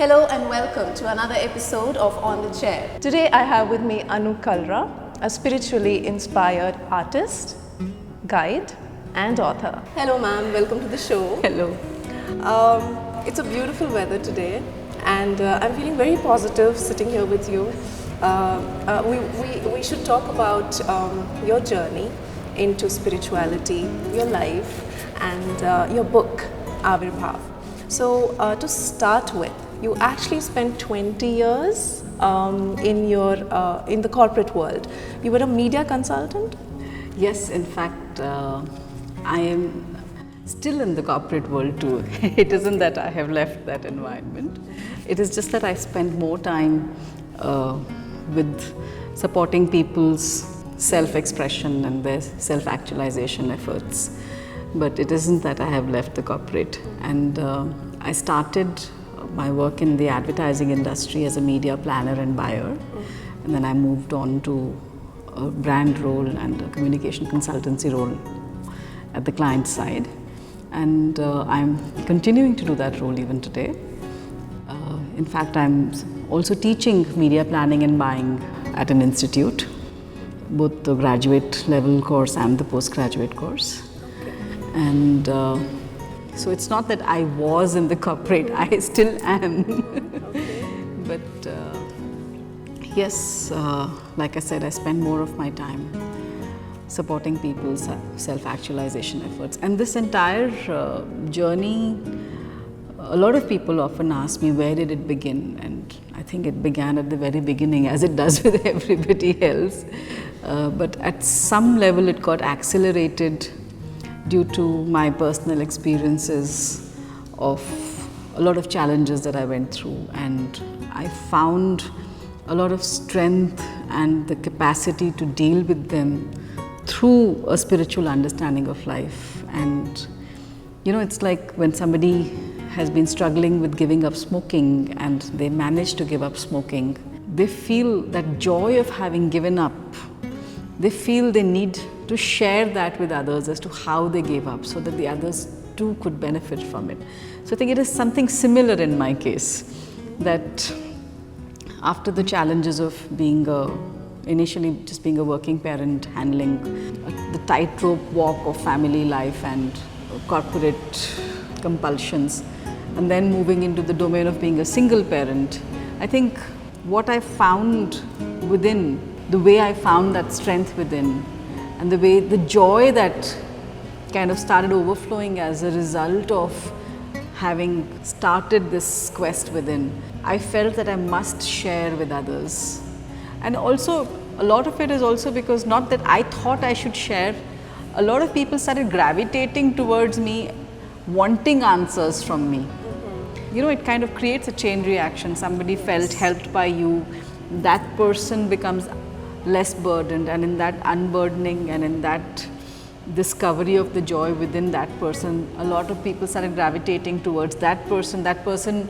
Hello and welcome to another episode of On the Chair. Today I have with me Annu Kalra, a spiritually inspired artist, guide and author. Hello ma'am, welcome to the show. Hello. It's a beautiful weather today and I'm feeling very positive sitting here with you. We should talk about your journey into spirituality, your life and your book, Avirbhav. So to start with, you actually spent 20 years in the corporate world. You were a media consultant? Yes, in fact, I am still in the corporate world too. It isn't that I have left that environment. It is just that I spend more time with supporting people's self-expression and their self-actualization efforts. But it isn't that I have left the corporate. And I started my work in the advertising industry as a media planner and buyer. And then I moved on to a brand role and a communication consultancy role at the client side. And I'm continuing to do that role even today. In fact, I'm also teaching media planning and buying at an institute, both the graduate level course and the postgraduate course. And so it's not that I was in the corporate, I still am. But yes, like I said, I spend more of my time supporting people's self-actualization efforts. And this entire journey, a lot of people often ask me, where did it begin? And I think it began at the very beginning, as it does with everybody else. But at some level, it got accelerated due to my personal experiences of a lot of challenges that I went through, and I found a lot of strength and the capacity to deal with them through a spiritual understanding of life. And you know, it's like when somebody has been struggling with giving up smoking and they manage to give up smoking, they feel that joy of having given up. They feel they need to share that with others as to how they gave up, so that the others too could benefit from it. So I think it is something similar in my case, that after the challenges of being initially just being a working parent, handling the tightrope walk of family life and corporate compulsions, and then moving into the domain of being a single parent, I think what I found within, the way I found that strength within, and the joy that kind of started overflowing as a result of having started this quest within, I felt that I must share with others. And also, a lot of it is also because not that I thought I should share, a lot of people started gravitating towards me, wanting answers from me. You know, it kind of creates a chain reaction. Somebody felt helped by you, that person becomes less burdened, and in that unburdening and in that discovery of the joy within that person, a lot of people started gravitating towards that person. That person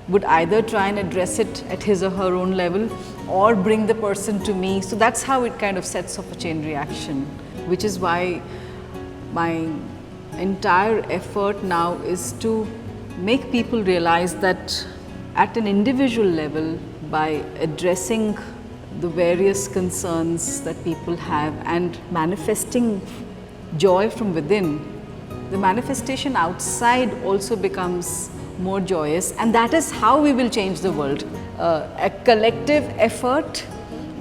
would either try and address it at his or her own level or bring the person to me. So that's how it kind of sets off a chain reaction, which is why my entire effort now is to make people realize that at an individual level, by addressing the various concerns that people have and manifesting joy from within, the manifestation outside also becomes more joyous, and that is how we will change the world. A collective effort,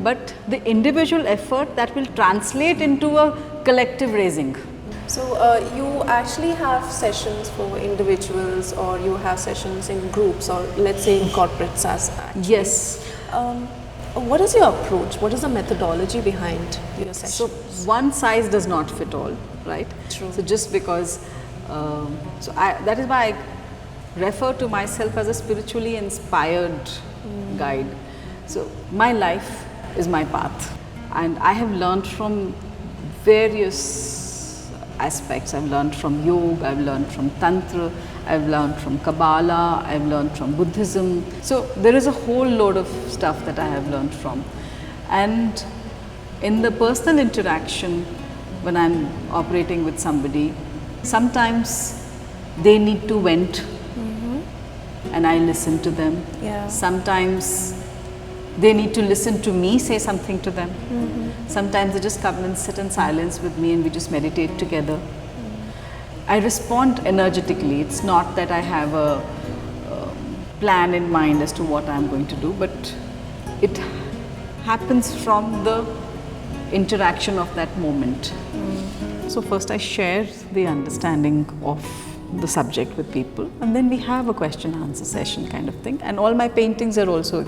but the individual effort that will translate into a collective raising. So you actually have sessions for individuals, or you have sessions in groups, or let's say in corporates as actually. Yes. What is your approach? What is the methodology behind your sessions? So one size does not fit all, right? True. So just because, that is why I refer to myself as a spiritually inspired guide. So my life is my path, and I have learned from various aspects. I've learned from yoga, I've learned from tantra, I've learned from Kabbalah, I've learned from Buddhism. So there is a whole load of stuff that I have learned from. And in the personal interaction, when I'm operating with somebody, sometimes they need to vent and I listen to them. Yeah. Sometimes they need to listen to me say something to them. Sometimes they just come and sit in silence with me and we just meditate together. I respond energetically. It's not that I have a plan in mind as to what I'm going to do, but it happens from the interaction of that moment. So first I share the understanding of the subject with people, and then we have a question answer session kind of thing. And all my paintings are also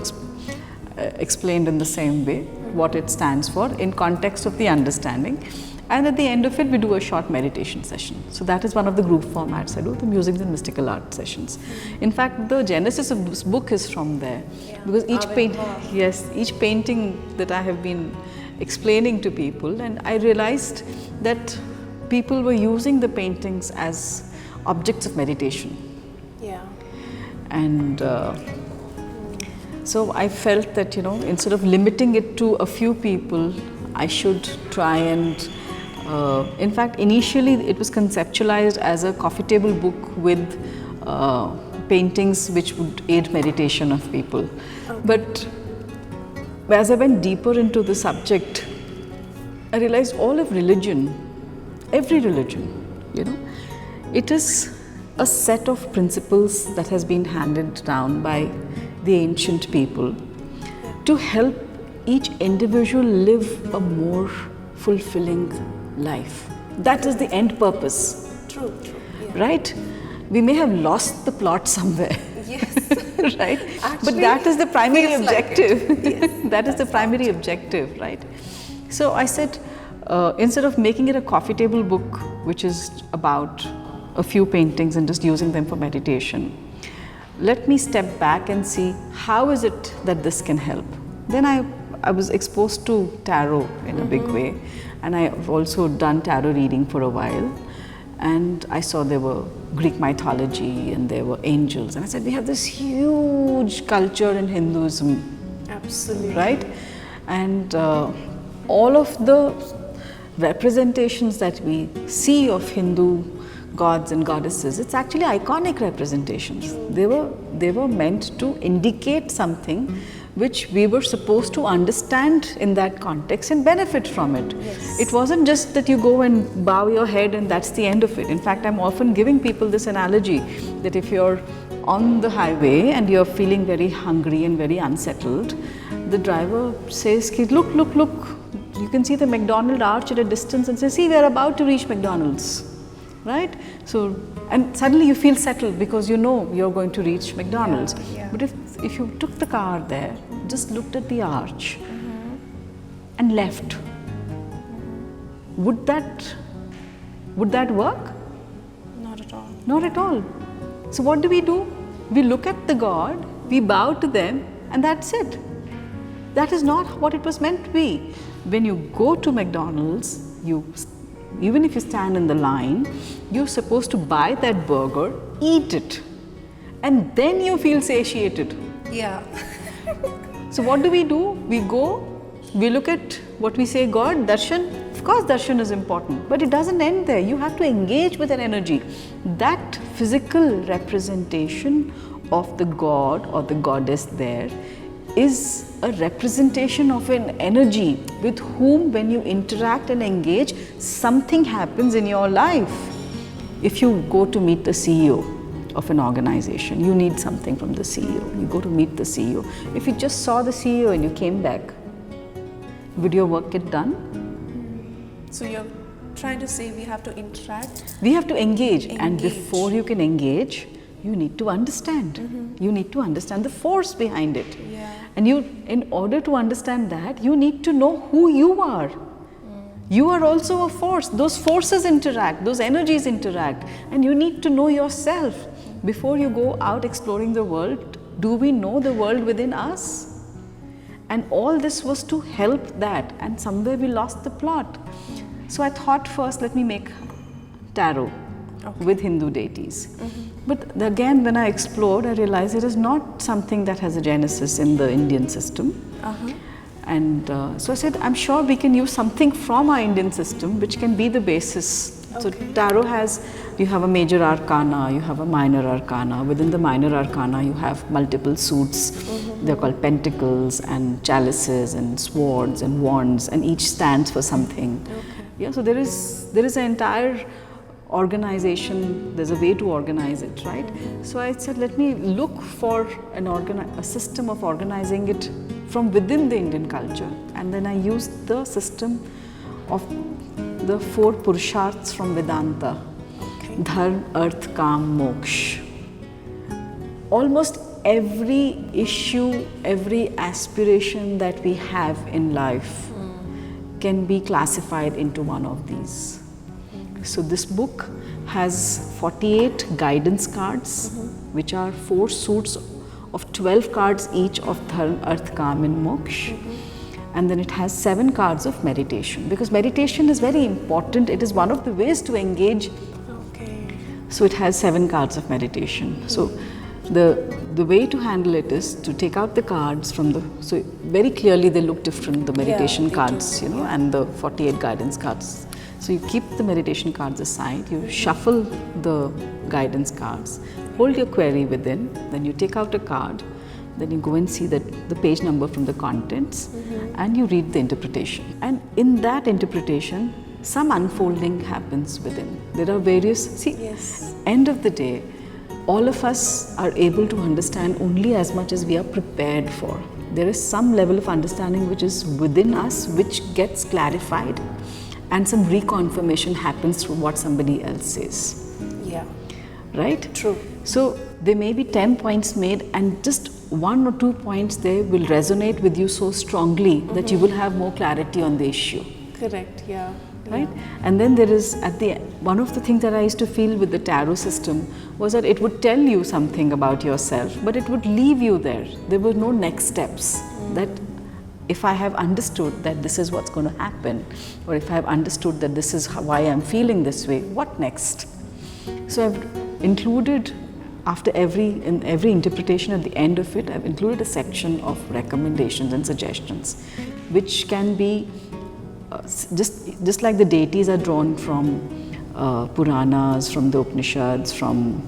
explained in the same way, what it stands for in context of the understanding. And at the end of it, we do a short meditation session. So that is one of the group formats I do, the music and mystical art sessions. In fact, the genesis of this book is from there, because each painting that I have been explaining to people, and I realized that people were using the paintings as objects of meditation. Yeah. And so I felt that, instead of limiting it to a few people, I should try and in fact, initially it was conceptualized as a coffee table book with paintings which would aid meditation of people. Okay. But as I went deeper into the subject, I realized all of religion, every religion, it is a set of principles that has been handed down by the ancient people to help each individual live a more fulfilling life. That is the end purpose. True. Yeah. Right? We may have lost the plot somewhere. Yes. Right? Actually, but that is the primary objective. Like yes. That is the primary objective, right? So I said, instead of making it a coffee table book, which is about a few paintings and just using them for meditation, let me step back and see how is it that this can help. Then I was exposed to tarot in a big way, and I've also done tarot reading for a while, and I saw there were Greek mythology and there were angels, and I said we have this huge culture in Hinduism. Absolutely. Right? And all of the representations that we see of Hindu gods and goddesses, it's actually iconic representations. They were meant to indicate something which we were supposed to understand in that context and benefit from it. Yes. It wasn't just that you go and bow your head and that's the end of it. In fact, I'm often giving people this analogy that if you're on the highway and you're feeling very hungry and very unsettled, the driver says, look, you can see the McDonald's arch at a distance and says, see, we're about to reach McDonald's. Right? So, and suddenly you feel settled because you know you're going to reach McDonald's. Yeah. But if you took the car there, just looked at the arch and left, would that work? Not at all. Not at all. So what do? We look at the God, we bow to them, and that's it. That is not what it was meant to be. When you go to McDonald's, even if you stand in the line, you're supposed to buy that burger, eat it, and then you feel satiated. Yeah. So what do? We go, we look at what we say, God, darshan. Of course darshan is important, but it doesn't end there. You have to engage with an energy. That physical representation of the God or the goddess there is a representation of an energy with whom, when you interact and engage, something happens in your life. If you go to meet the CEO of an organization, you need something from the CEO. You go to meet the CEO. If you just saw the CEO and you came back, would your work get done? So you're trying to say we have to interact? We have to engage. And before you can engage, you need to understand. You need to understand the force behind it. Yeah. And in order to understand that, you need to know who you are. You are also a force. Those forces interact, those energies interact, and you need to know yourself. Before you go out exploring the world, do we know the world within us? And all this was to help that, and somewhere we lost the plot. So I thought first, let me make tarot with Hindu deities. But again, when I explored, I realized it is not something that has a genesis in the Indian system. And so I said, I'm sure we can use something from our Indian system which can be the basis So tarot you have a major arcana, you have a minor arcana. Within the minor arcana, you have multiple suits. They're called pentacles and chalices and swords and wands, and each stands for something. Yeah, so there is an entire organization, there's a way to organize it, right? So I said, let me look for a system of organizing it from within the Indian culture. And then I used the system of the 4 Purusharths from Vedanta. Dharma, Arth, Kam, Moksha. Almost every issue, every aspiration that we have in life can be classified into one of these. So this book has 48 guidance cards, which are 4 suits of 12 cards each of Dharma, Arth, Kam and Moksha. And then it has 7 cards of meditation, because meditation is very important. It is one of the ways to engage. So it has 7 cards of meditation. So the way to handle it is to take out the cards from so very clearly they look different, the meditation cards, you know, and the 48 guidance cards. So you keep the meditation cards aside, you shuffle the guidance cards, hold your query within, then you take out a card, then you go and see the page number from the contents, and you read the interpretation. And in that interpretation, some unfolding happens within. There are various, end of the day, all of us are able to understand only as much as we are prepared for. There is some level of understanding which is within us, which gets clarified, and some reconfirmation happens through what somebody else says. Yeah. Right? True. So there may be 10 points made, and just 1 or 2 points there will resonate with you so strongly that you will have more clarity on the issue. Correct, yeah. Right? And then there is, one of the things that I used to feel with the tarot system was that it would tell you something about yourself, but it would leave you there. There were no next steps. That if I have understood that this is what's going to happen, or if I have understood that this is why I'm feeling this way, what next? So I've included, in every interpretation at the end of it, I've included a section of recommendations and suggestions, which can be just like the deities are drawn from Puranas, from the Upanishads, from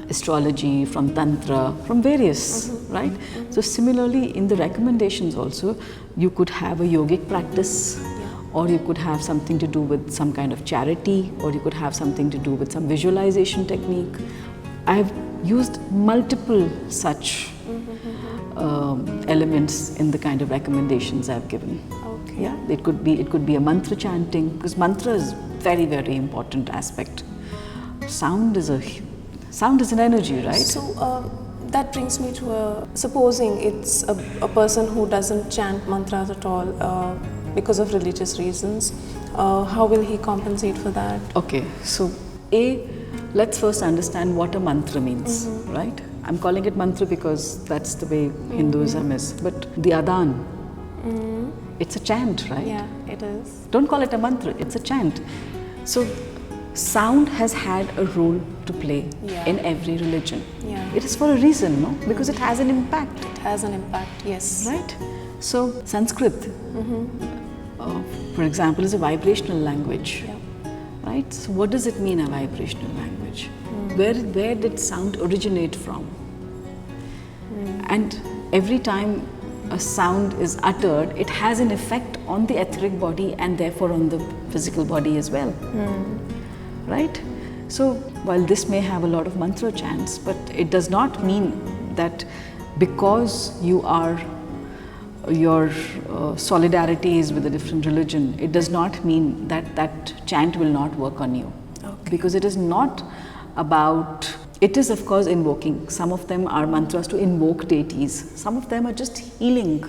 astrology, from Tantra, from various, right? So similarly, in the recommendations also, you could have a yogic practice, or you could have something to do with some kind of charity, or you could have something to do with some visualization technique. I have used multiple such elements in the kind of recommendations I've given. Okay. Yeah, it could be a mantra chanting, because mantra is very, very important aspect. Sound is an energy, right? So that brings me to supposing it's a person who doesn't chant mantras at all because of religious reasons, how will he compensate for that? Okay, so let's first understand what a mantra means, right? I'm calling it mantra because that's the way Hinduism is, but the adhan, it's a chant, right? Yeah, it is. Don't call it a mantra, it's a chant. So sound has had a role to play in every religion. Yeah. It is for a reason, no? Because it has an impact. It has an impact, yes. Right? So Sanskrit, for example, is a vibrational language. Yeah. Right? So what does it mean, a vibrational language? Where did sound originate from? And every time a sound is uttered, it has an effect on the etheric body and therefore on the physical body as well. Right? So while this may have a lot of mantra chants, but it does not mean that because your solidarity is with a different religion, it does not mean that that chant will not work on you. Okay. Because it is not about, it is of course invoking. Some of them are mantras to invoke deities. Some of them are just healing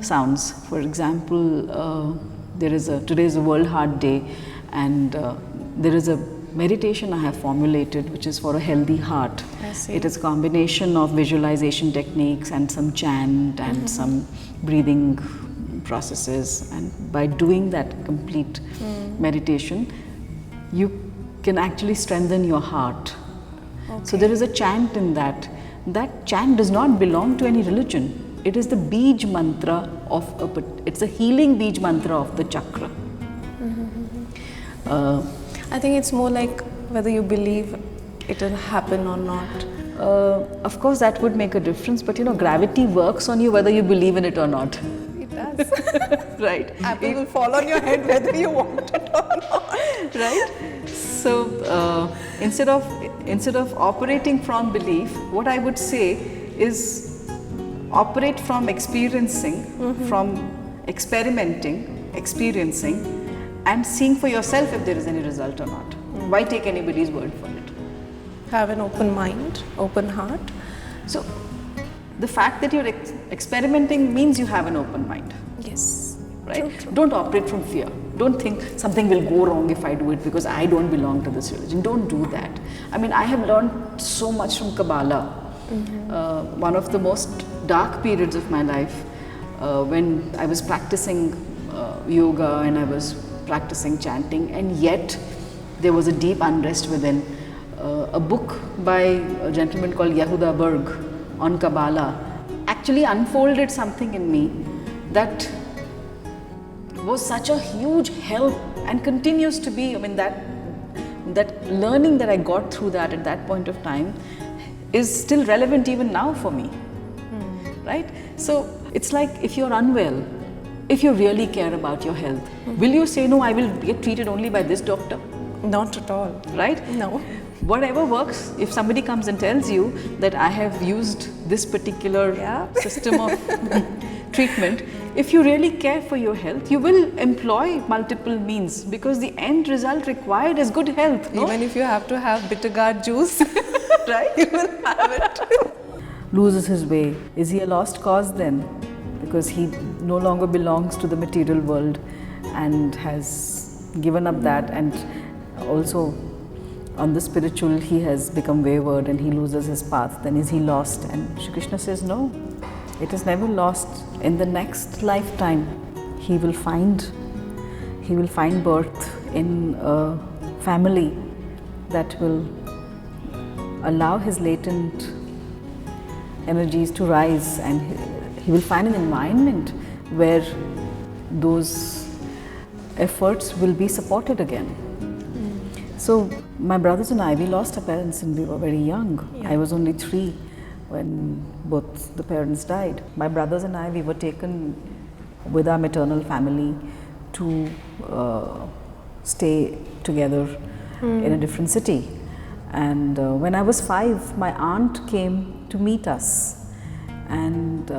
sounds. For example, today is a World Heart Day, and there is a meditation I have formulated which is for a healthy heart. I see. It is a combination of visualization techniques and some chant and some breathing processes, and by doing that complete meditation, you can actually strengthen your heart. Okay. So there is a chant in that. That chant does not belong to any religion. It is the Bij mantra it's a healing Bij mantra of the chakra. I think it's more like whether you believe it will happen or not. Of course, that would make a difference, but gravity works on you whether you believe in it or not. It does. Right? Apple will fall on your head whether you want it or not. Right? So instead of operating from belief, what I would say is operate from experiencing, from experimenting, experiencing, and seeing for yourself if there is any result or not. Why take anybody's word for it? Have an open mind, open heart. So the fact that you're experimenting means you have an open mind. Yes. Right? True. Don't operate from fear. Don't think something will go wrong if I do it because I don't belong to this religion. Don't do that. I mean, I have learned so much from Kabbalah. One of the most dark periods of my life when I was practicing yoga and I was practicing chanting, and yet there was a deep unrest within. A book by a gentleman called Yehuda Berg on Kabbalah actually unfolded something in me that was such a huge help and continues to be. I mean, that learning that I got through that at that point of time is still relevant even now for me. Right? So it's like if you're unwell, if you really care about your health, will you say, no, I will get treated only by this doctor? Not at all. Right? No. Whatever works, if somebody comes and tells you that I have used this particular system of treatment, if you really care for your health, you will employ multiple means because the end result required is good health. No? Even if you have to have bitter gourd juice, right? You will have it. Loses his way. Is he a lost cause then? Because he no longer belongs to the material world and has given up that, and also on the spiritual he has become wayward and he loses his path. Then is he lost? And Shri Krishna says no, it is never lost. In the next lifetime he will find birth in a family that will allow his latent energies to rise, and he will find an environment where those efforts will be supported again. So my brothers and I, we lost our parents and we were very young. I was only 3 when both the parents died. My brothers and I, we were taken with our maternal family to stay together in a different city. And when I was 5, my aunt came to meet us, and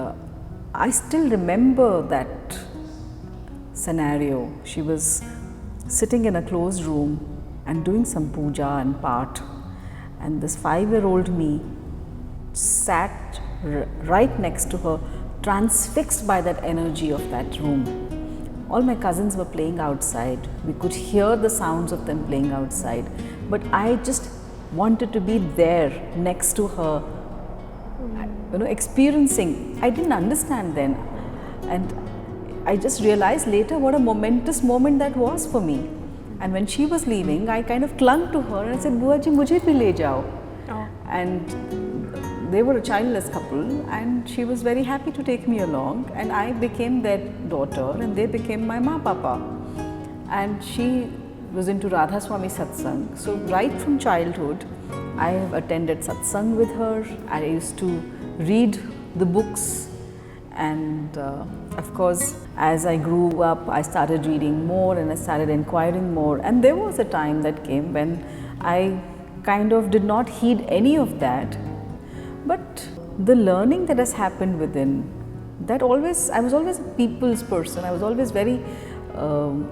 I still remember that scenario. She was sitting in a closed room and doing some puja and part, and this 5-year-old me sat right next to her, transfixed by that energy of that room. All my cousins were playing outside. We could hear the sounds of them playing outside, but I just wanted to be there next to her, experiencing. I didn't understand then, and I just realized later what a momentous moment that was for me. And when she was leaving, I kind of clung to her and I said, "Bua ji, mujhe bhi le jao." And they were a childless couple, and she was very happy to take me along, and I became their daughter and they became my ma papa. And she was into Radha Swami satsang. So right from childhood, I have attended satsang with her. I used to read the books, and of course, as I grew up, I started reading more and I started inquiring more. And there was a time that came when I kind of did not heed any of that. But the learning that has happened within, I was always a people's person. I was always very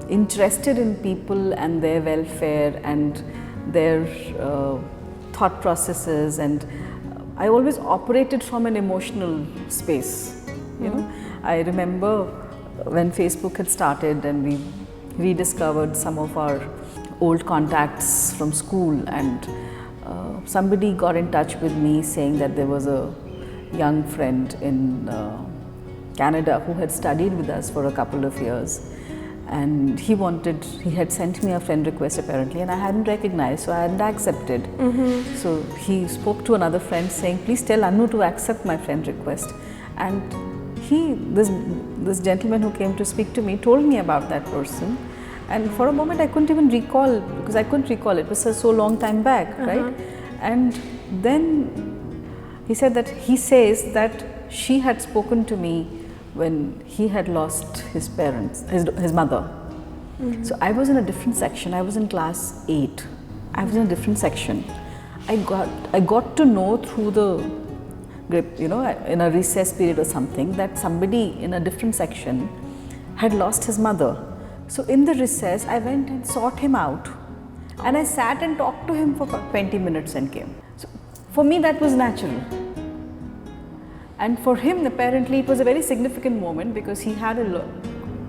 interested in people and their welfare and their thought processes, and I always operated from an emotional space. I remember when Facebook had started and we rediscovered some of our old contacts from school, and somebody got in touch with me saying that there was a young friend in Canada who had studied with us for a couple of years, and he had sent me a friend request apparently, and I hadn't recognized, so I hadn't accepted. So he spoke to another friend saying, "Please tell Annu to accept my friend request." And this gentleman who came to speak to me told me about that person, And for a moment I couldn't even recall, because I couldn't recall, it was so long time back, right? And then he said that he says that she had spoken to me when he had lost his parents, his mother. So I was in a different section. I was in class 8. I was in a different section. I got to know through the grip, you know, in a recess period or something, that somebody in a different section had lost his mother. So in the recess, I went and sought him out, and I sat and talked to him for 20 minutes and came. So for me, that was natural. And for him, apparently, it was a very significant moment, because he had a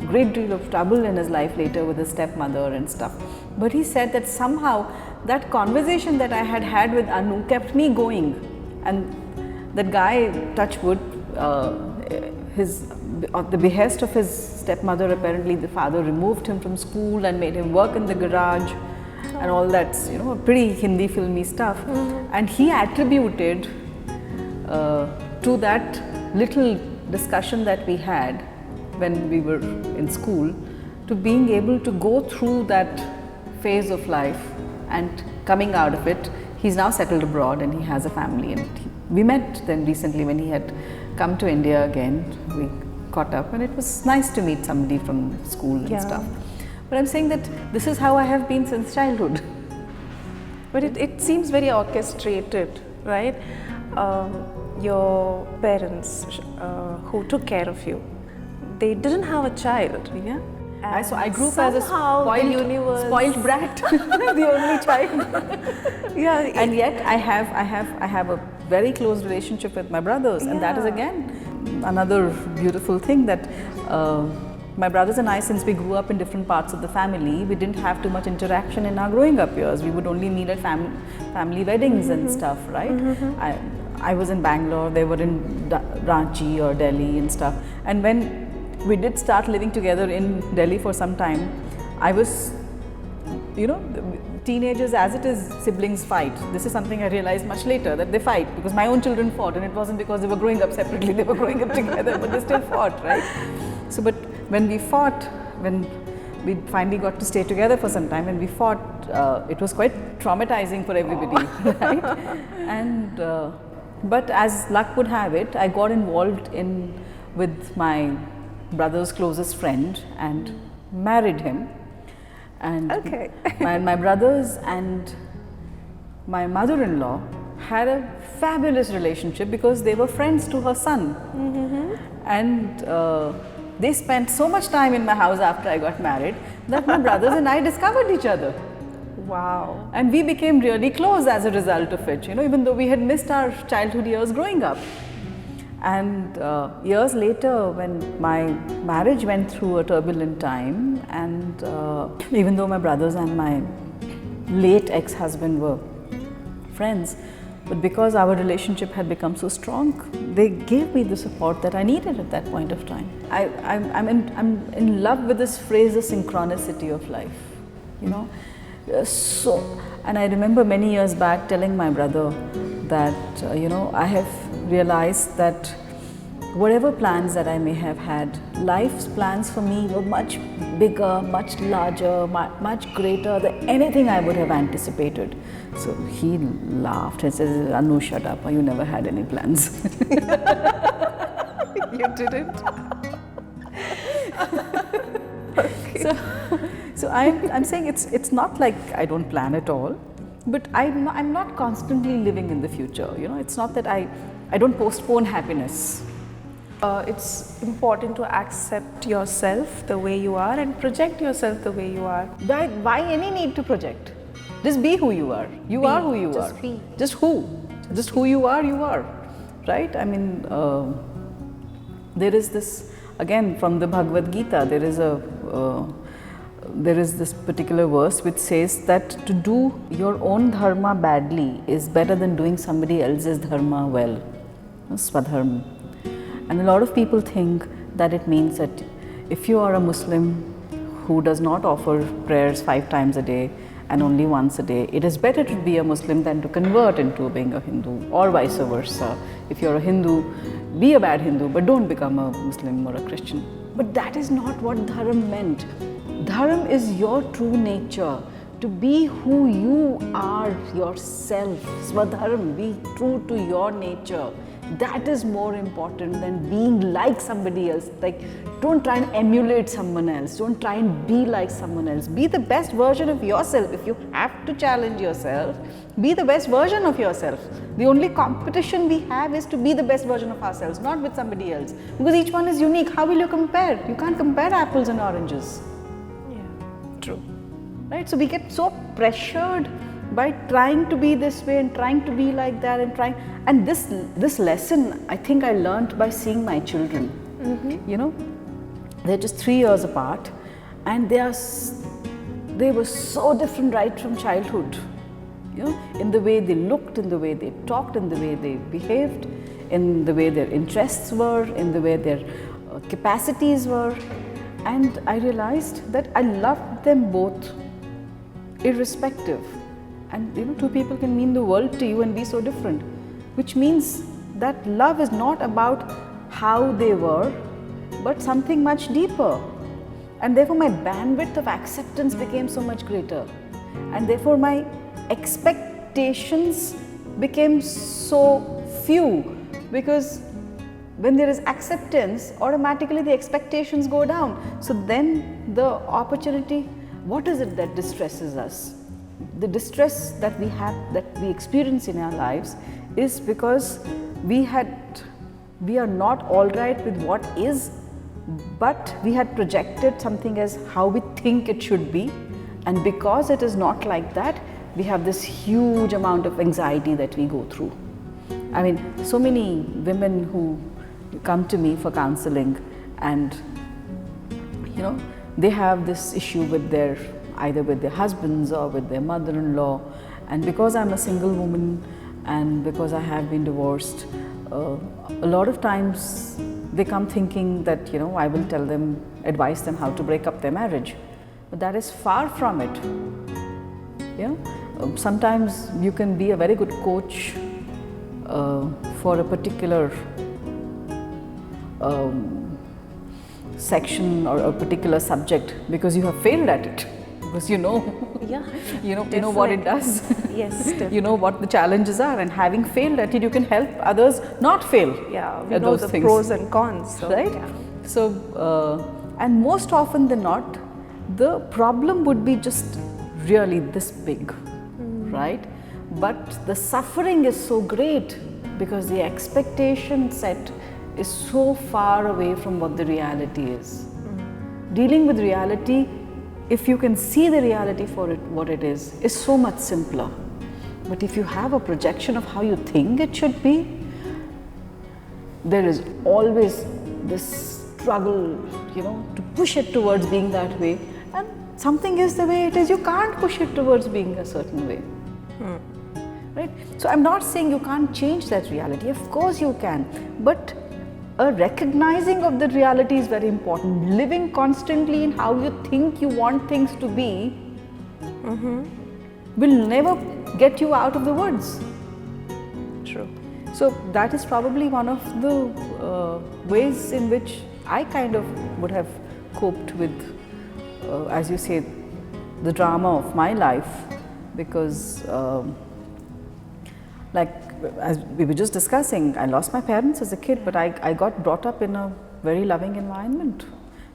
great deal of trouble in his life later with his stepmother and stuff. But he said that somehow that conversation that I had had with Annu kept me going. And that guy, Touchwood, at the behest of his stepmother, apparently the father removed him from school and made him work in the garage and all that, you know, pretty Hindi filmy stuff. And he attributed to that little discussion that we had when we were in school, to being able to go through that phase of life and coming out of it. He's now settled abroad and he has a family, and we met then recently when he had come to India again. We caught up, and it was nice to meet somebody from school and stuff. But I'm saying that this is how I have been since childhood. But it seems very orchestrated, right? Your parents who took care of you, they didn't have a child. Yeah. So I grew up as a spoiled brat, the only child. Yeah. And yet I have a very close relationship with my brothers, and that is again another beautiful thing, that my brothers and I, since we grew up in different parts of the family, we didn't have too much interaction in our growing up years. We would only meet at family weddings and stuff, right? I was in Bangalore, they were in Ranchi or Delhi and stuff. And when we did start living together in Delhi for some time, I was, you know, teenagers, as it is, siblings fight. This is something I realized much later, that they fight because my own children fought, and it wasn't because they were growing up separately, they were growing up together, but they still fought, right? So, but when we fought, when we finally got to stay together for some time and we fought, it was quite traumatizing for everybody, right? And, but as luck would have it, I got involved with my brother's closest friend and married him. And my brothers and my mother-in-law had a fabulous relationship because they were friends to her son. And they spent so much time in my house after I got married that my brothers and I discovered each other. Wow. And we became really close as a result of it, you know, even though we had missed our childhood years growing up. And years later, when my marriage went through a turbulent time, and even though my brothers and my late ex-husband were friends, but because our relationship had become so strong, they gave me the support that I needed at that point of time. I'm in love with this phrase, the synchronicity of life, you know. And I remember many years back telling my brother that, you know, I have realized that whatever plans that I may have had, life's plans for me were much bigger, much larger, much greater than anything I would have anticipated. So he laughed and says, "Annu, shut up, you never had any plans." You didn't? So I'm saying it's not like I don't plan at all, but I'm not constantly living in the future. You know, it's not that I don't postpone happiness. It's important to accept yourself the way you are and project yourself the way you are. Why any need to project? Just be who you are. You are who you are. Be. Just who you are, right? I mean, there is this, again from the Bhagavad Gita, there is this particular verse which says that to do your own dharma badly is better than doing somebody else's dharma well. Swadharma. And a lot of people think that it means that if you are a Muslim who does not offer prayers 5 times a day and only once a day, it is better to be a Muslim than to convert into being a Hindu, or vice versa. If you're a Hindu, be a bad Hindu, but don't become a Muslim or a Christian. But that is not what dharma meant. Dharma is your true nature, to be who you are yourself. Swadharma, be true to your nature. That is more important than being like somebody else. Like, don't try and emulate someone else. Don't try and be like someone else. Be the best version of yourself. If you have to challenge yourself, be the best version of yourself. The only competition we have is to be the best version of ourselves, not with somebody else. Because each one is unique. How will you compare? You can't compare apples and oranges. Yeah, true. Right? So we get so pressured by trying to be this way and trying to be like that and this lesson I think I learned by seeing my children. You know, they're just 3 years apart, and they were so different right from childhood. You know, in the way they looked, in the way they talked, in the way they behaved, in the way their interests were, in the way their capacities were, and I realized that I loved them both, irrespective. And you know, two people can mean the world to you and be so different, which means that love is not about how they were, but something much deeper. And therefore my bandwidth of acceptance became so much greater, and therefore my expectations became so few, because when there is acceptance, automatically the expectations go down. So then the opportunity, what is it that distresses us? The distress that we have, that we experience in our lives, is because we are not all right with what is, but we had projected something as how we think it should be, and because it is not like that, we have this huge amount of anxiety that we go through. I mean, so many women who come to me for counseling, and you know, they have this issue with either with their husbands or with their mother-in-law, and because I'm a single woman and because I have been divorced, a lot of times they come thinking that, you know, I will advise them how to break up their marriage, but that is far from it. You know, sometimes you can be a very good coach for a particular section or a particular subject because you have failed at it. Because you know, yeah, you know what it does. Yes, definitely. You know what the challenges are, and having failed at it, you can help others not fail. Yeah, we at know those the things. pros and cons. So, right? Yeah. So, and most often than not, the problem would be just really this big, right? But the suffering is so great because the expectation set is so far away from what the reality is. Dealing with reality, if you can see the reality for it, what it is so much simpler. But if you have a projection of how you think it should be, there is always this struggle, you know, to push it towards being that way. And something is the way it is, you can't push it towards being a certain way. Right? So I'm not saying you can't change that reality, of course you can, but a recognizing of the reality is very important. Living constantly in how you think you want things to be will never get you out of the woods. True. So that is probably one of the ways in which I kind of would have coped with, as you say, the drama of my life, because like as we were just discussing, I lost my parents as a kid, but I got brought up in a very loving environment,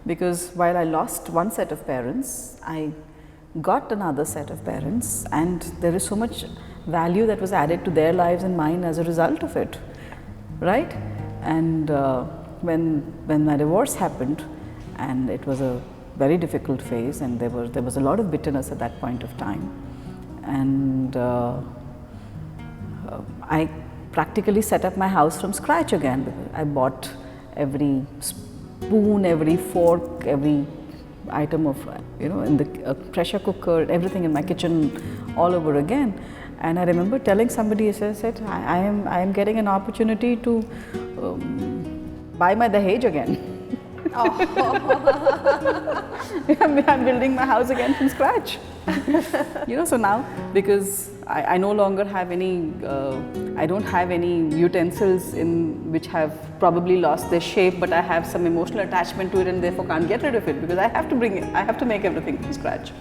because while I lost one set of parents, I got another set of parents, and there is so much value that was added to their lives and mine as a result of it, right? And when my divorce happened, and it was a very difficult phase, and there was a lot of bitterness at that point of time, and I practically set up my house from scratch again. I bought every spoon, every fork, every item of, you know, in the pressure cooker, everything in my kitchen all over again. And I remember telling somebody, I said, I am getting an opportunity to buy my Dahej again. I'm building my house again from scratch. You know, so now, because I no longer have any, I don't have any utensils in which have probably lost their shape, but I have some emotional attachment to it and therefore can't get rid of it because I have to bring it, I have to make everything from scratch.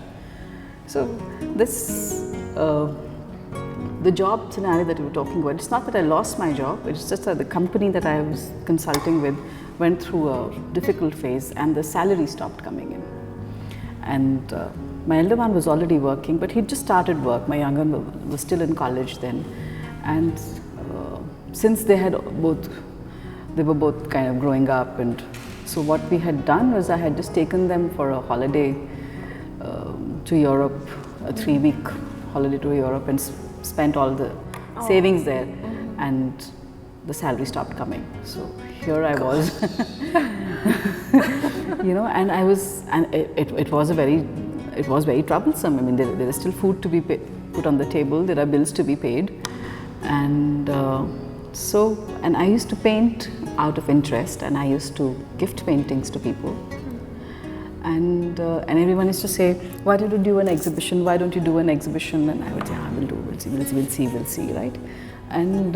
So this, the job scenario that you were talking about, it's not that I lost my job, it's just that the company that I was consulting with went through a difficult phase and the salary stopped coming in. And my elder one was already working, but he'd just started work. My younger one was still in college then. And since they were both kind of growing up, and so what we had done was I had just taken them for a holiday to Europe, a 3-week holiday to Europe, and spent all the savings there, and the salary stopped coming. So here I was, you know, and I was, and it was very troublesome. I mean, there is still food to be put on the table, there are bills to be paid, and and I used to paint out of interest, and I used to gift paintings to people. And everyone used to say, why don't you do an exhibition, why don't you do an exhibition? And I would say, we'll see, right? And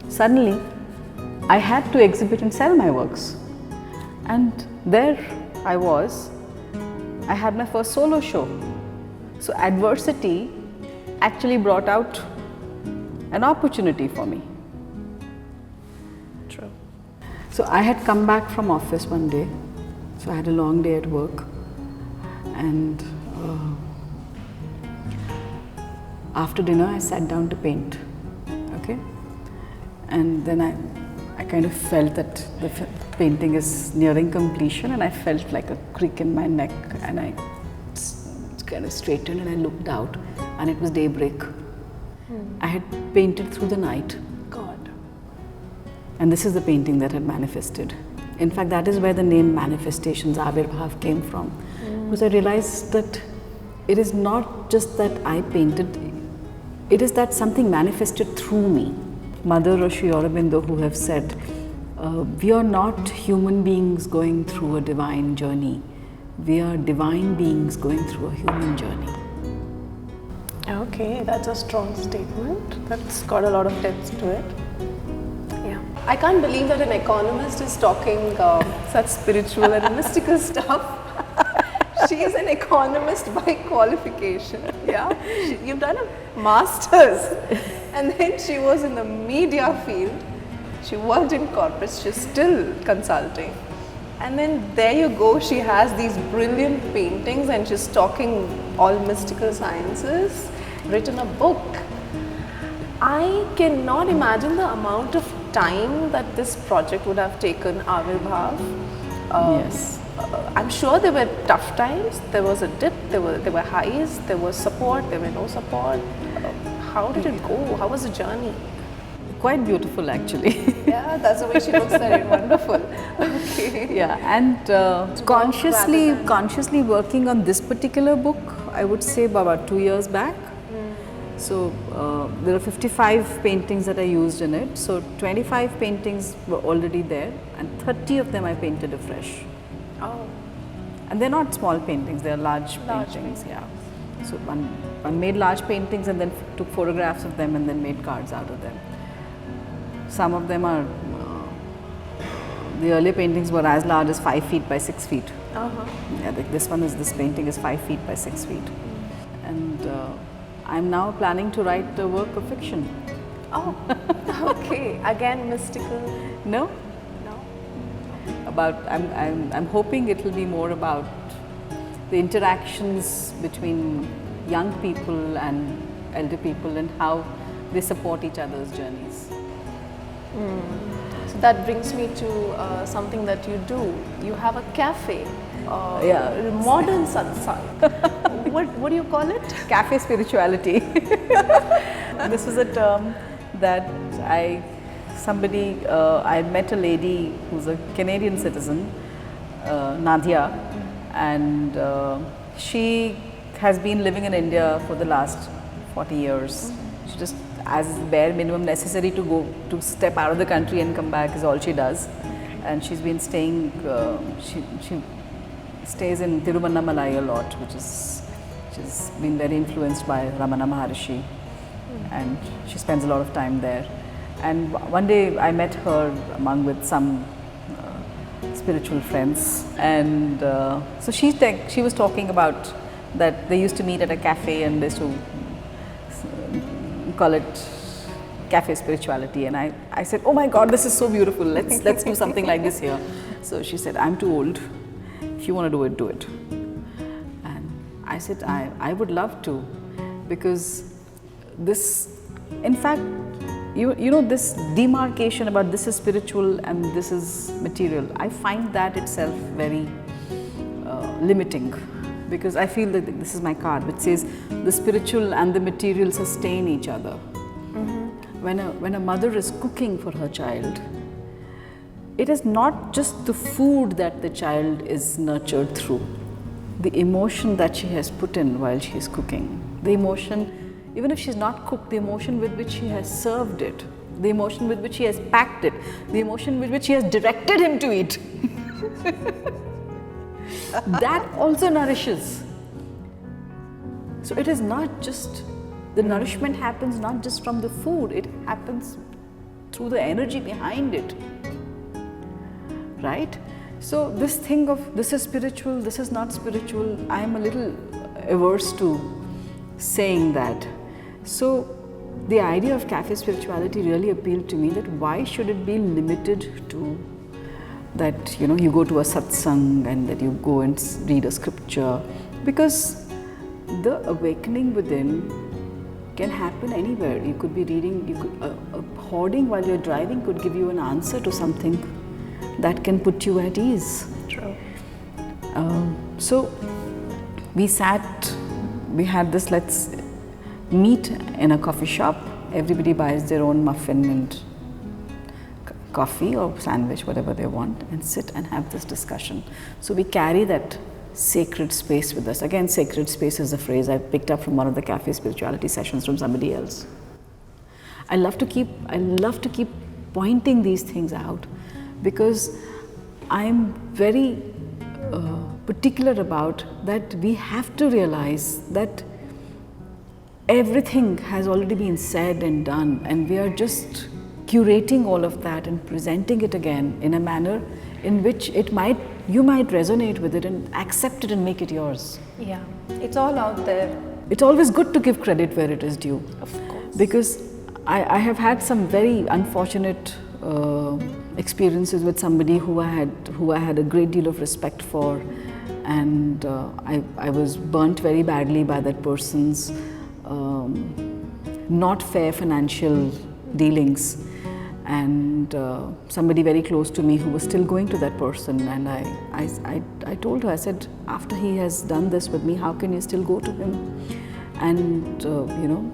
suddenly, I had to exhibit and sell my works. And there I was, I had my first solo show. So adversity actually brought out an opportunity for me. True. So I had come back from office one day. So I had a long day at work, and after dinner I sat down to paint, okay? And then I kind of felt that the painting is nearing completion, and I felt like a creak in my neck, and I kind of straightened and I looked out, and it was daybreak. I had painted through the night. God. And this is the painting that had manifested. In fact, that is where the name Manifestations, Avirbhav came from. Because I realized that it is not just that I painted, it is that something manifested through me. Mother or Sri Aurobindo, who have said, we are not human beings going through a divine journey. We are divine beings going through a human journey. Okay, that's a strong statement. That's got a lot of depth to it. Yeah. I can't believe that an economist is talking such spiritual and mystical stuff. She is an economist by qualification. Yeah. You've done a master's, and then she was in the media field. She worked in corporates. She's still consulting. And then there you go, she has these brilliant paintings and she's talking all mystical sciences, written a book. I cannot imagine the amount of time that this project would have taken, Avirbhav. Yes. I'm sure there were tough times, there was a dip, there were highs, there was support, there were no support. How did it go? How was the journey? Quite beautiful, actually. Yeah, that's the way she looks at it. Wonderful. Okay. Yeah, and consciously working on this particular book, I would say about 2 years back. So there are 55 paintings that I used in it. So 25 paintings were already there, and 30 of them I painted afresh. Oh. And they're not small paintings; they're large paintings. Yeah. So one made large paintings and then took photographs of them and then made cards out of them. Some of them are, the earlier paintings were as large as 5 feet by 6 feet. Yeah, this painting is 5 feet by 6 feet. And I'm now planning to write a work of fiction. Oh, okay. Again, mystical. No? No. I'm hoping it will be more about the interactions between young people and elder people and how they support each other's journeys. So that brings me to something that you do. You have a cafe, modern satsang. What do you call it? Cafe spirituality. This was a term that I met a lady who's a Canadian citizen, Nadia, and she has been living in India for the last 40 years. She just, as bare minimum necessary to step out of the country and come back is all she does. And she's been staying, she stays in Tiruvannamalai a lot, which is, She's been very influenced by Ramana Maharishi, and she spends a lot of time there. And one day I met her among with some spiritual friends, and so she was talking about that they used to meet at a cafe and they used to call it cafe spirituality, and I said, oh my God, this is so beautiful, let's do something like this here. So she said, I'm too old, if you want to do it, do it. And I said, I would love to, because this, in fact, you know, this demarcation about this is spiritual and this is material, I find that itself very limiting, because I feel that this is my card which says the spiritual and the material sustain each other. When a mother is cooking for her child, it is not just the food that the child is nurtured through, the emotion that she has put in while she is cooking, the emotion, even if she's not cooked, the emotion with which she has served it, the emotion with which she has packed it, the emotion with which she has directed him to eat. That also nourishes. So it is not just, the nourishment happens not just from the food, it happens through the energy behind it, right? So this thing of this is spiritual, this is not spiritual, I am a little averse to saying that. So the idea of cafe spirituality really appealed to me, that why should it be limited to that, you know, you go to a satsang and that you go and read a scripture, because the awakening within can happen anywhere. You could be reading, a hoarding while you're driving could give you an answer to something that can put you at ease. True. So we sat, we had this, let's meet in a coffee shop, everybody buys their own muffin and coffee or sandwich, whatever they want, and sit and have this discussion. So we carry that sacred space with us. Again, sacred space is a phrase I picked up from one of the cafe spirituality sessions from somebody else. I love to keep pointing these things out, because I'm very particular about that. We have to realize that everything has already been said and done, and we are just curating all of that and presenting it again in a manner in which you might resonate with it and accept it and make it yours. Yeah, it's all out there. It's always good to give credit where it is due. Of course. Because I have had some very unfortunate experiences with somebody who I had a great deal of respect for, and I was burnt very badly by that person's not fair financial dealings. And somebody very close to me who was still going to that person, and I told her, I said, after he has done this with me, how can you still go to him and you know,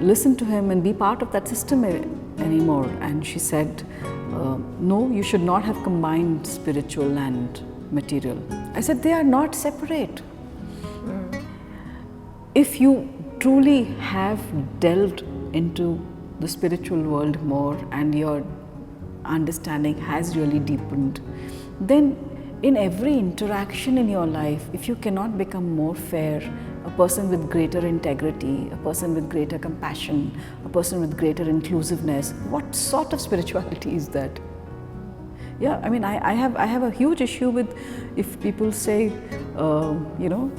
listen to him and be part of that system anymore? And she said, no, you should not have combined spiritual and material. I said, they are not separate. If you truly have delved into the spiritual world more and your understanding has really deepened, then in every interaction in your life, if you cannot become more fair, a person with greater integrity, a person with greater compassion, a person with greater inclusiveness, what sort of spirituality is that? Yeah, I mean, I have a huge issue with if people say, you know,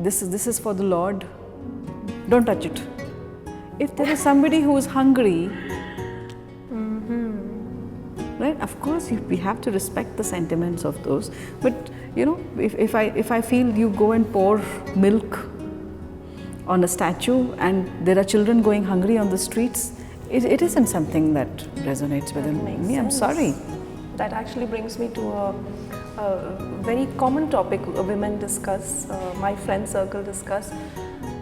this is for the Lord, don't touch it. If there is somebody who is hungry, right? Of course, we have to respect the sentiments of those. But you know, if I feel you go and pour milk on a statue and there are children going hungry on the streets, it isn't something that resonates with me. I'm sorry. That actually brings me to a very common topic women discuss, my friend circle discuss.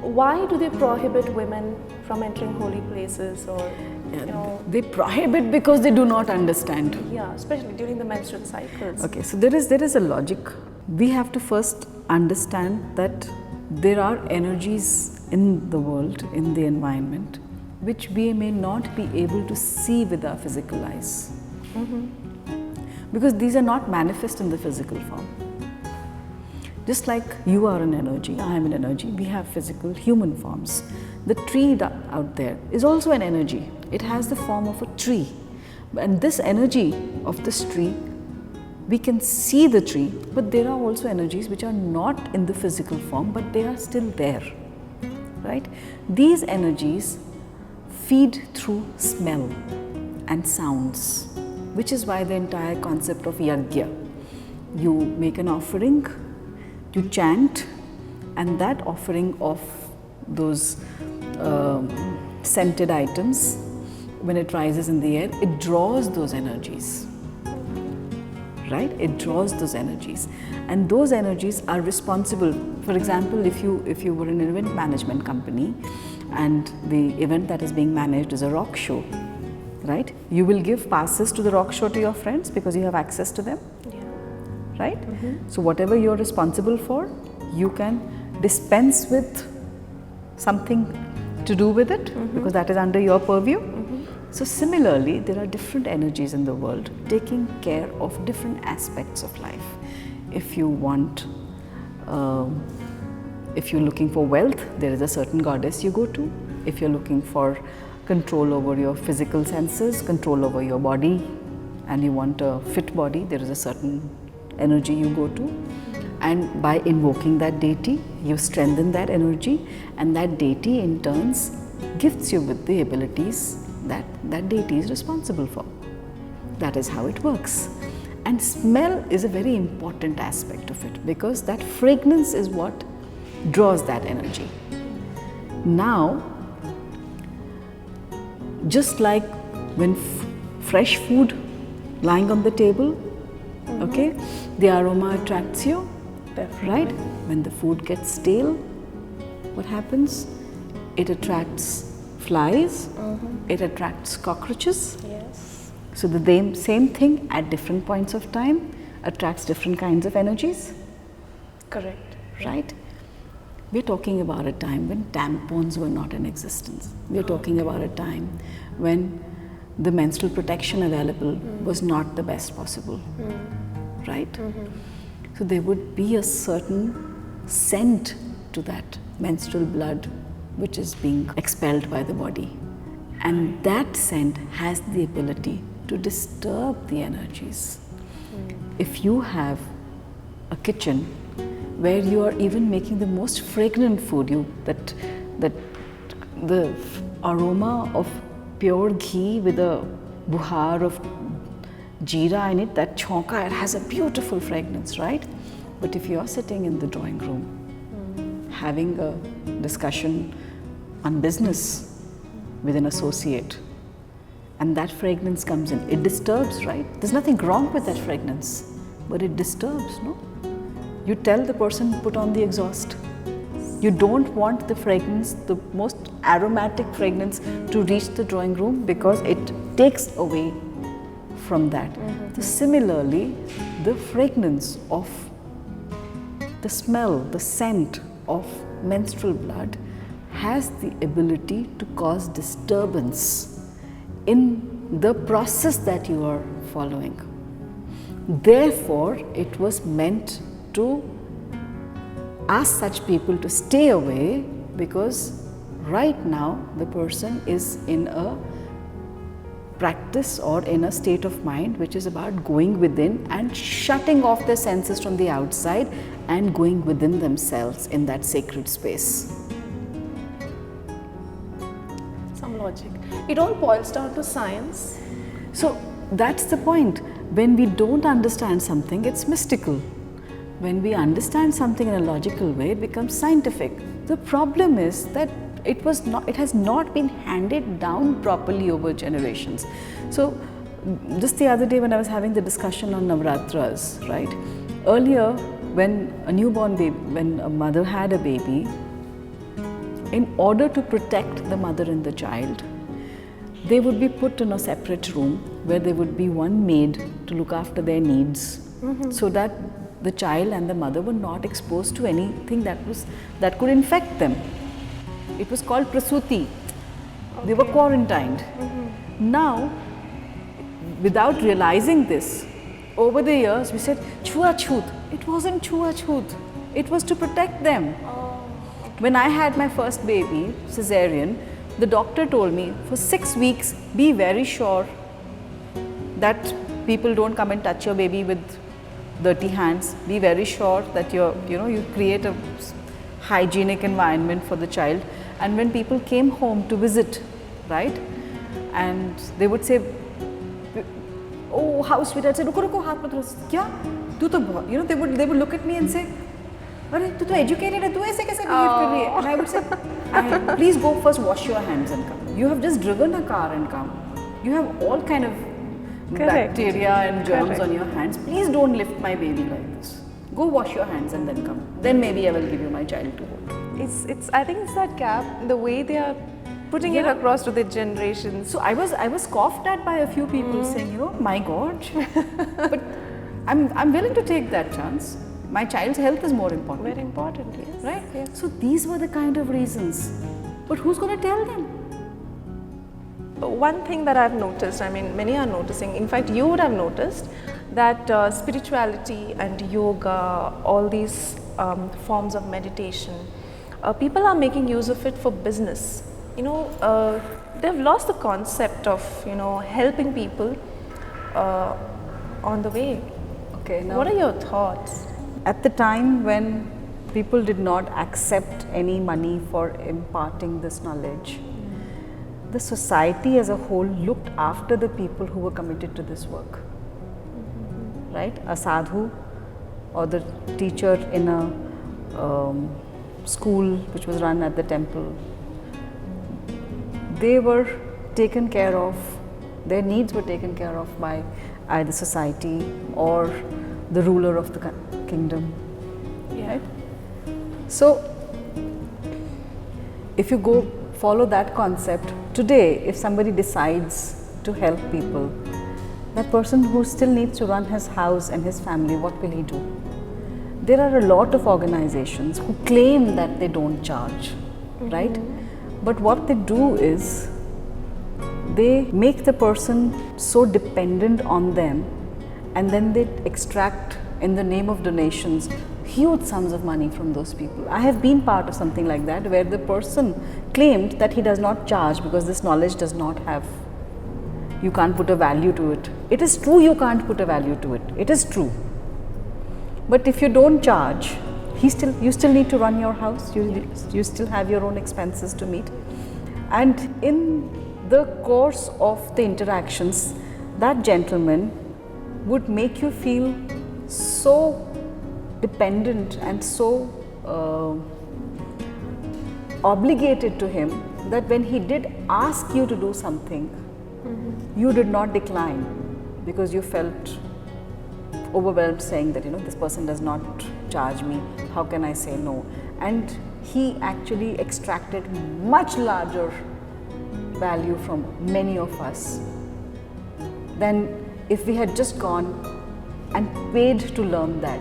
Why do they prohibit women from entering holy places, or you know? They prohibit because they do not understand. Yeah, especially during the menstrual cycles. Okay, so there is a logic. We have to first understand that there are energies in the world, in the environment, which we may not be able to see with our physical eyes. Because these are not manifest in the physical form. Just like you are an energy, I am an energy, we have physical human forms. The tree out there is also an energy. It has the form of a tree. And this energy of this tree, we can see the tree, but there are also energies which are not in the physical form, but they are still there, right? These energies feed through smell and sounds, which is why the entire concept of yajna. You make an offering, you chant, and that offering of those scented items, when it rises in the air, it draws those energies, right? It draws those energies, and those energies are responsible. For example, if you were in an event management company and the event that is being managed is a rock show, right? You will give passes to the rock show to your friends because you have access to them, right? So whatever you're responsible for, you can dispense with something to do with it because that is under your purview. So similarly, there are different energies in the world taking care of different aspects of life. If you want, if you're looking for wealth, there is a certain goddess you go to. If you're looking for control over your physical senses, control over your body, and you want a fit body, there is a certain energy you go to. And by invoking that deity, you strengthen that energy, and that deity in turns gifts you with the abilities that that deity is responsible for. That is how it works. And smell is a very important aspect of it because that fragrance is what draws that energy. Now, just like when fresh food lying on the table, okay, the aroma attracts you, right? When the food gets stale, what happens? It attracts flies, it attracts cockroaches. Yes. So the same thing at different points of time attracts different kinds of energies. Correct. Right? We're talking about a time when tampons were not in existence. We're talking about a time when the menstrual protection available was not the best possible. Right? So there would be a certain scent to that menstrual blood which is being expelled by the body, and that scent has the ability to disturb the energies. If you have a kitchen where you are even making the most fragrant food, that the aroma of pure ghee with a buhar of jeera in it, that chonka, it has a beautiful fragrance, right? But if you are sitting in the drawing room having a discussion on business with an associate and that fragrance comes in, it disturbs, right? There's nothing wrong with that fragrance, but it disturbs, no? You tell the person, put on the exhaust. You don't want the fragrance, the most aromatic fragrance, to reach the drawing room because it takes away from that. So similarly, the fragrance of the smell, the scent of menstrual blood has the ability to cause disturbance in the process that you are following. Therefore, it was meant to ask such people to stay away because right now the person is in a practice or in a state of mind which is about going within and shutting off their senses from the outside and going within themselves in that sacred space. Some logic. It all boils down to science. So that's the point. When we don't understand something, it's mystical. When we understand something in a logical way, it becomes scientific. The problem is that it has not been handed down properly over generations. So just the other day when I was having the discussion on Navratras, right? Earlier, when a newborn baby, when a mother had a baby, in order to protect the mother and the child, they would be put in a separate room where there would be one maid to look after their needs, so that the child and the mother were not exposed to anything that could infect them. It was called prasuti. They were quarantined. Now, without realizing this, over the years we said chua chut. It wasn't chua chut. It was to protect them. When I had my first baby, cesarean, the doctor told me for 6 weeks, be very sure that people don't come and touch your baby with dirty hands. Be very sure that you create a hygienic environment for the child. And when people came home to visit, right, and they would say, oh, how sweet. I'd say, रुको रुको हाथ मत रख क्या तू तो they would look at me and say, अरे तू तो educated है, तू ऐसे कैसे behave कर रही है? And I would say, please go first wash your hands and come. You have just driven a car and come. You have all kind of bacteria and germs on your hands. Please don't lift my baby like this. Go wash your hands and then come. Then maybe I will give you my child to hold. I think it's that gap, the way they are putting it across to the generations. So I was scoffed at by a few people saying, my God, but I'm willing to take that chance. My child's health is more important. Very important, yes. Right? Yes. So these were the kind of reasons. But who's going to tell them? One thing that I've noticed, I mean, many are noticing, in fact, you would have noticed that spirituality and yoga, all these forms of meditation, people are making use of it for business. They've lost the concept of, helping people on the way. Okay, now what are your thoughts? At the time when people did not accept any money for imparting this knowledge, the society as a whole looked after the people who were committed to this work. Right? A sadhu or the teacher in a school which was run at the temple, they were taken care of, their needs were taken care of by either society or the ruler of the kingdom. Yeah. Right? So, if you go follow that concept, today if somebody decides to help people, that person who still needs to run his house and his family, what will he do? There are a lot of organizations who claim that they don't charge, right? But what they do is, they make the person so dependent on them, and then they extract, in the name of donations, huge sums of money from those people. I have been part of something like that, where the person claimed that he does not charge because this knowledge does not have, you can't put a value to it. It is true, you can't put a value to it. It is true. But if you don't charge, you still need to run your house, you still have your own expenses to meet. And in the course of the interactions, that gentleman would make you feel so dependent and so obligated to him that when he did ask you to do something, you did not decline because you felt overwhelmed, saying that this person does not charge me, how can I say no? And he actually extracted much larger value from many of us than if we had just gone and paid to learn that.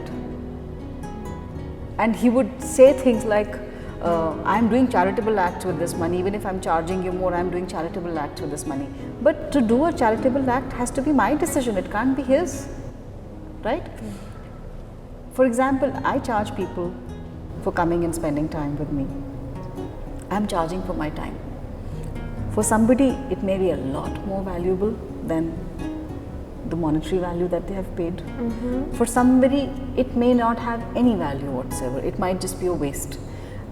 And he would say things like, I'm doing charitable acts with this money, even if I'm charging you more, I'm doing charitable acts with this money. But to do a charitable act has to be my decision, it can't be his, right? For example, I charge people for coming and spending time with me. I'm charging for my time. For somebody, it may be a lot more valuable than the monetary value that they have paid. For somebody, it may not have any value whatsoever. It might just be a waste.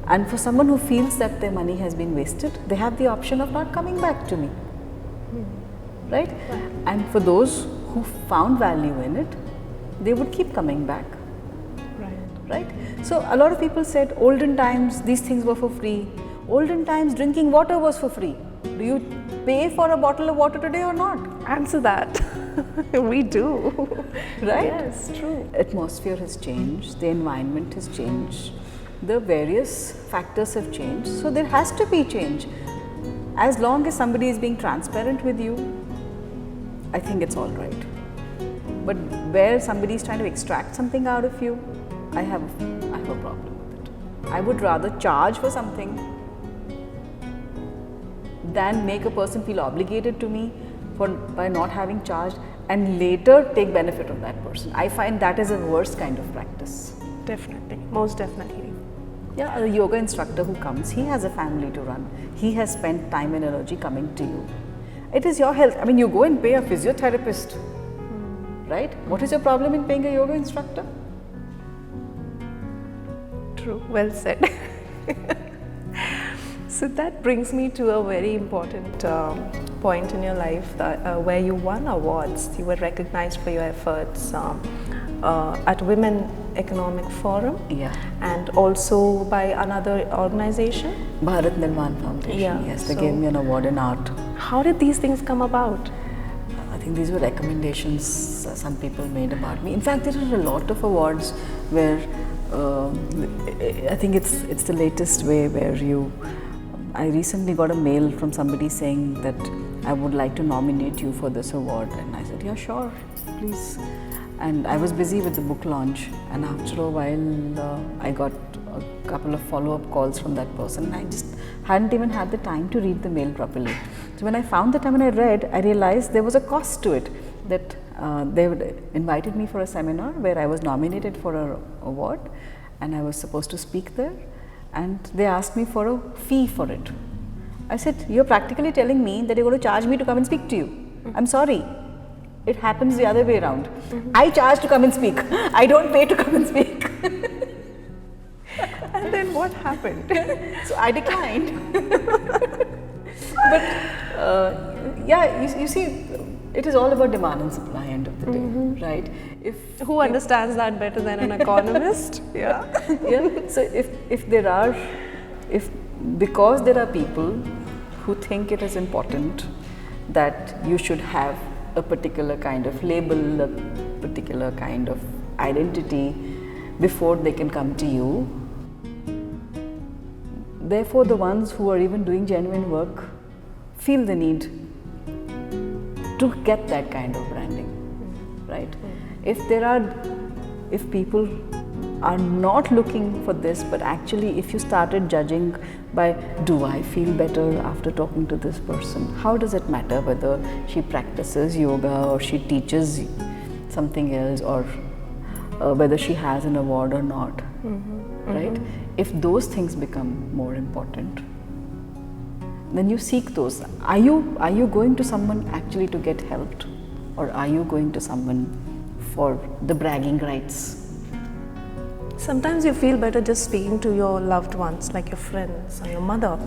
And for someone who feels that their money has been wasted, they have the option of not coming back to me. Right? And for those who found value in it, they would keep coming back. Right? So a lot of people said, olden times, these things were for free. Olden times, drinking water was for free. Do you pay for a bottle of water today or not? Answer that. We do. Right? Yes, true. Atmosphere has changed, the environment has changed, the various factors have changed, so there has to be change. As long as somebody is being transparent with you, I think it's all right. But where somebody is trying to extract something out of you, I have a problem with it. I would rather charge for something than make a person feel obligated to me by not having charged and later take benefit of that person. I find that is a worse kind of practice. Definitely, most definitely. Yeah, a yoga instructor who comes, he has a family to run. He has spent time and energy coming to you. It is your health. I mean, you go and pay a physiotherapist, right? What is your problem in paying a yoga instructor? True, well said. So that brings me to a very important point in your life where you won awards. You were recognized for your efforts at Women Economic Forum, Yeah. and also by another organization. Bharat Nirman Foundation, Yeah, yes, they so- gave me an award in art. How did these things come about? I think these were recommendations some people made about me. In fact, there are a lot of awards where I think it's the latest way where I recently got a mail from somebody saying that I would like to nominate you for this award, and I said, yeah, sure, please. And I was busy with the book launch, and after a while I got a couple of follow-up calls from that person, and I just hadn't even had the time to read the mail properly. So when I found the time and I read, I realized there was a cost to it, that they would invited me for a seminar where I was nominated for an award and I was supposed to speak there, and they asked me for a fee for it. I said, you're practically telling me that you're going to charge me to come and speak to you. I'm sorry. It happens the other way around. I charge to come and speak. I don't pay to come and speak. And then what happened? So I declined. But yeah, you see, it is all about demand and supply end of the day, right? Who understands that better than an economist? Yeah. Yeah. So because there are people who think it is important that you should have a particular kind of label, a particular kind of identity before they can come to you. Therefore, the ones who are even doing genuine work feel the need to get that kind of branding, right? If people are not looking for this, but actually if you started judging by, do I feel better after talking to this person? How does it matter whether she practices yoga or she teaches something else, or whether she has an award or not, right? If those things become more important, then you seek those. Are you going to someone actually to get helped, or are you going to someone for the bragging rights? Sometimes you feel better just speaking to your loved ones, like your friends or your mother.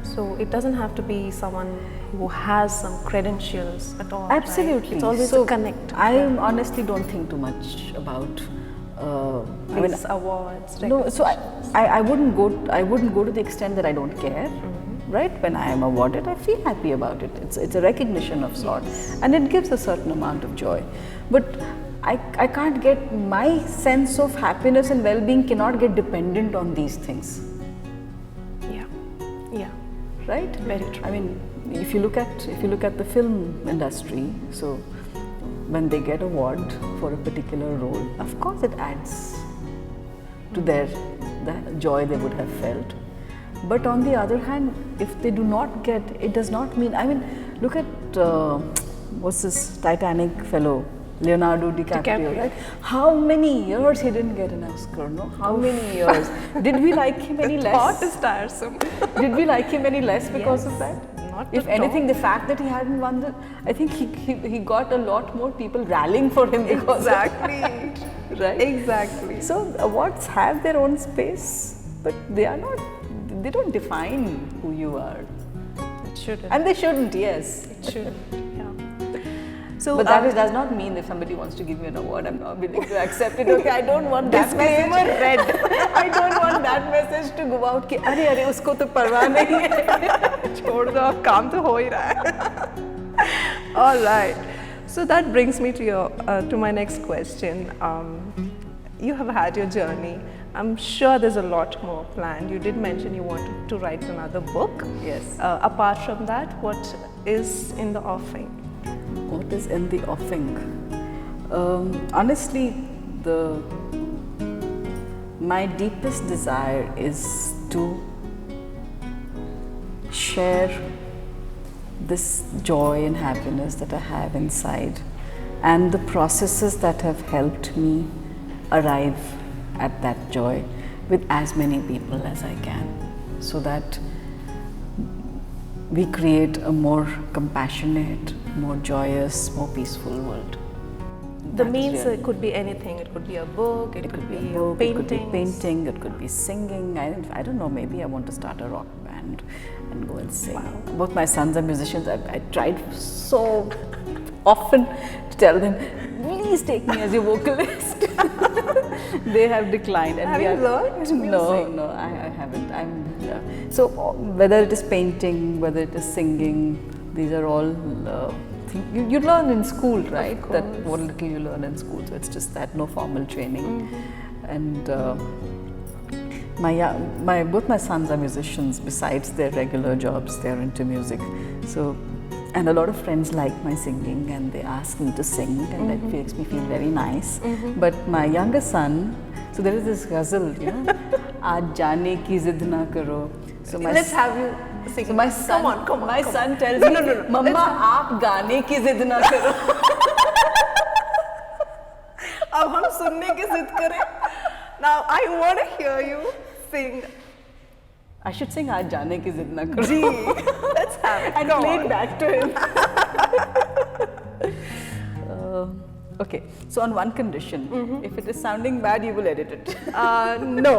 So it doesn't have to be someone who has some credentials at all. Absolutely. Right? It's always a connect. I honestly don't think too much about These awards. no. So I wouldn't go to the extent that I don't care. Right? When I am awarded, I feel happy about it. It's a recognition of sorts, and it gives a certain amount of joy. But I can't get, my sense of happiness and well-being cannot get dependent on these things. Yeah. Yeah. Right? Very true. I mean, if you look at the film industry, so when they get award for a particular role, of course it adds to the joy they would have felt. But on the other hand, if they do not get, it does not mean, I mean, look at what's this Titanic fellow, Leonardo DiCaprio, right? How many years he didn't get an Oscar, no? How many years? Did we like him any less? Thought is tiresome. Did we like him any less because of that? Not If at anything, all. the fact that he hadn't won I think he got a lot more people rallying for him because Exactly. of that, right? Exactly. So awards have their own space, but they don't define who you are. It shouldn't. And they shouldn't, yes. It shouldn't. Yeah. So, But that does not mean if somebody wants to give me an award, I'm not willing to accept it. Okay, I don't want that Disclaimer message. read. I don't want that message to go out कि अरे अरे उसको तो परवाह नहीं है. छोड़ दो, अब काम तो हो ही रहा है. All right. So that brings me to my next question. You have had your journey. I'm sure there's a lot more planned. You did mention you wanted to write another book. Yes. Apart from that, what is in the offing? What is in the offing? Honestly, my deepest desire is to share this joy and happiness that I have inside, and the processes that have helped me arrive at that joy with as many people as I can, so that we create a more compassionate, more joyous, more peaceful world. The That is means really- it could be anything. It could be a book, it could be a book, it could be painting. painting, it could be singing. I don't know, maybe I want to start a rock band and go and sing. Both my sons are musicians. I tried so often to tell them, please take me as your vocalist. They have declined. And Have we you are- learned music? No, I haven't. So whether it is painting, whether it is singing, these are all things you learn in school, right? That what little you learn in school. So it's just that, no formal training. And both my sons are musicians. Besides their regular jobs, they are into music. So, and a lot of friends like my singing, and they ask me to sing, and that makes me feel very nice. But my younger son, so there is this ghazal, you know, "Aaj jaane ki zid na karo." So Let's have you sing. So my son, Come on. my son tells me, "Mama, aap gaane ki zid na karo." अब हम सुनने की जिद करें. Now I want to hear you sing. I should sing "Aaj jaane ki zid na karo." Gee, let's have it. And Come play on. it back to him. Okay, so on one condition, if it is sounding bad, you will edit it. No.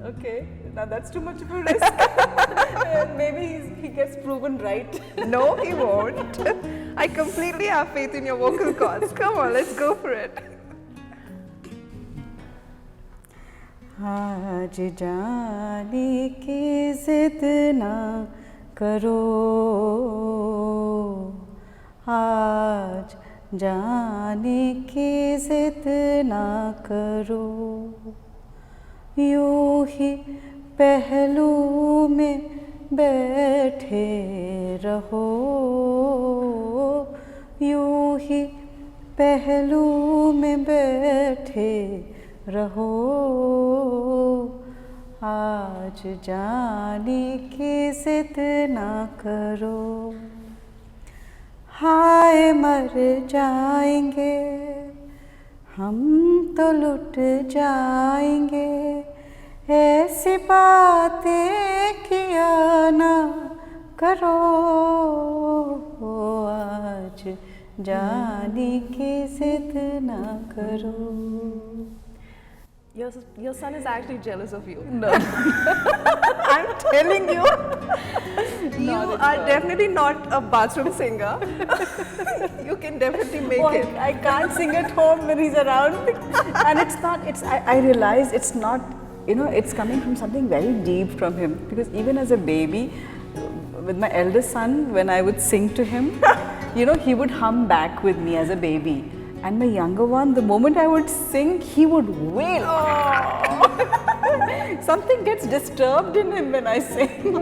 Okay, now that's too much of a risk. Maybe he gets proven right. No, he won't. I completely have faith in your vocal cords. Come on, let's go for it. आज जाने की जिद ना करो, आज जाने की जिद ना करो, यूं ही पहलू में बैठे रहो, यूं ही पहलू में बैठे रहो, आज जाने की जिद ना करो, हाय मर जाएंगे हम तो लुट जाएंगे, ऐसी बातें किया ना करो, आज जाने की जिद ना करो. Your son is actually jealous of you. No. I'm telling you, you are definitely not a bathroom singer. You can definitely make Oh, it. I can't sing at home when he's around. And it's not, I realize it's not, you know, it's coming from something very deep from him. Because even as a baby, with my eldest son, when I would sing to him, you know, he would hum back with me as a baby. And my younger one, the moment I would sing, he would wail. Something gets disturbed in him when I sing.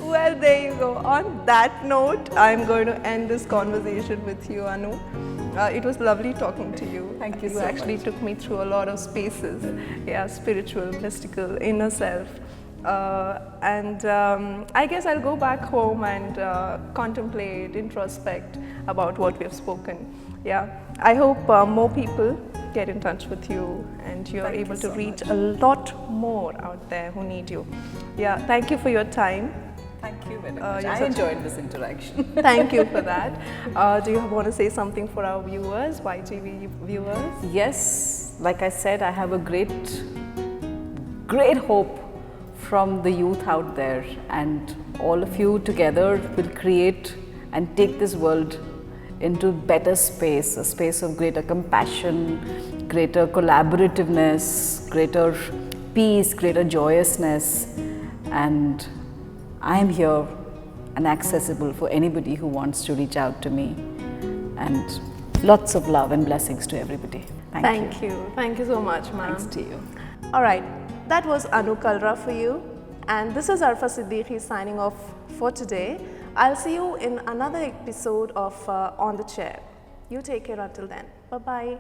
Well, there you go. On that note, I'm going to end this conversation with you, Annu. It was lovely talking to you. Thank you You so actually much. took me through a lot of spaces, yeah, spiritual, mystical, inner self. I guess I'll go back home and contemplate, introspect about what we've spoken. Yeah, I hope more people get in touch with you and you're Thank you able to so reach much. a lot more out there who need you. Yeah, thank you for your time. Thank you very much. you're I such a- enjoyed this interaction. Thank you for that. Do you want to say something for our viewers, YTV viewers? Yes, like I said, I have a great hope from the youth out there, and all of you together will create and take this world into better space, a space of greater compassion, greater collaborativeness, greater peace, greater joyousness. And I am here and accessible for anybody who wants to reach out to me. And lots of love and blessings to everybody. Thank you. Thank you so much, ma'am. Thanks to you. All right, that was Annu Kalra for you. And this is Arfa Siddiqui signing off for today. I'll see you in another episode of On the Chair. You take care until then. Bye-bye.